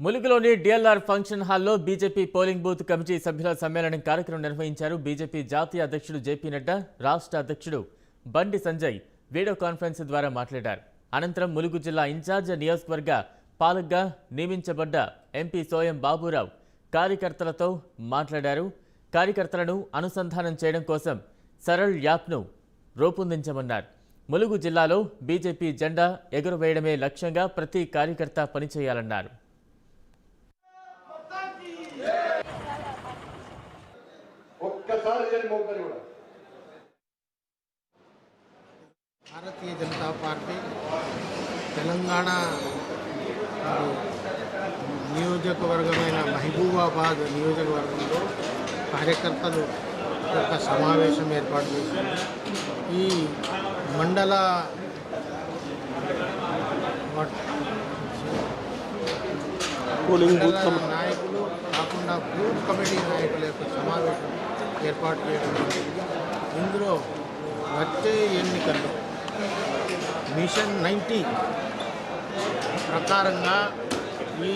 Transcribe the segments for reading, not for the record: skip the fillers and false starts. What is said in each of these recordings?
ములుగులోని DLR function హాల్లో BJP polling booth committee సభ్యుల సమ్మేళనం కార్యక్రమం నిర్వహించారు. బీజేపీ జాతీయ అధ్యక్షుడు జేపీ నడ్డా, రాష్ట్ర అధ్యక్షుడు బండి సంజయ్ వీడియో కాన్ఫరెన్స్ ద్వారా మాట్లాడారు. అనంతరం ములుగు జిల్లా ఇన్ఛార్జ్ నియోజకవర్గ పాలకగా నియమించబడ్డ ఎంపీ సోయం బాబురావు కార్యకర్తలతో మాట్లాడారు. కార్యకర్తలను అనుసంధానం చేయడం కోసం సరళ్ యాప్ను రూపొందించమన్నారు. ములుగు జిల్లాలో బీజేపీ జెండా ఎగురవేయడమే లక్ష్యంగా ప్రతి కార్యకర్త పనిచేయాలన్నారు. భారతీయ జనతా పార్టీ తెలంగాణ నియోజకవర్గమైన మహబూబాబాద్ నియోజకవర్గంలో కార్యకర్తలు ఒక సమావేశం ఏర్పాటు చేసింది. ఈ మండల నాయకులు కాకుండా బూత్ కమిటీ నాయకుల యొక్క సమావేశం ఏర్పాటు చేయడం జరిగింది. ఇందులో వచ్చే ఎన్నికల్లో మిషన్ 90 ప్రకారంగా ఈ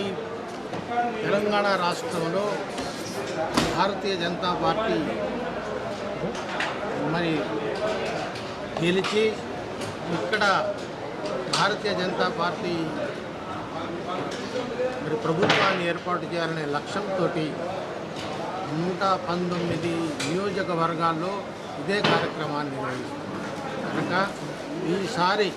తెలంగాణ రాష్ట్రంలో భారతీయ జనతా పార్టీ మరి గెలిచి ఇక్కడ భారతీయ జనతా పార్టీ మరి ప్రభుత్వాన్ని ఏర్పాటు చేయాలనే లక్ష్యంతో 119 నియోజకవర్గాల్లో ఇదే కార్యక్రమాన్ని నిర్వహిస్తుంది. కనుక ఈసారి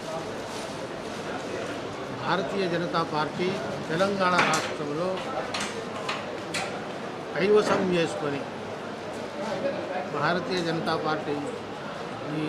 భారతీయ జనతా పార్టీ తెలంగాణ రాష్ట్రంలో కైవసం చేసుకొని భారతీయ జనతా పార్టీ ఈ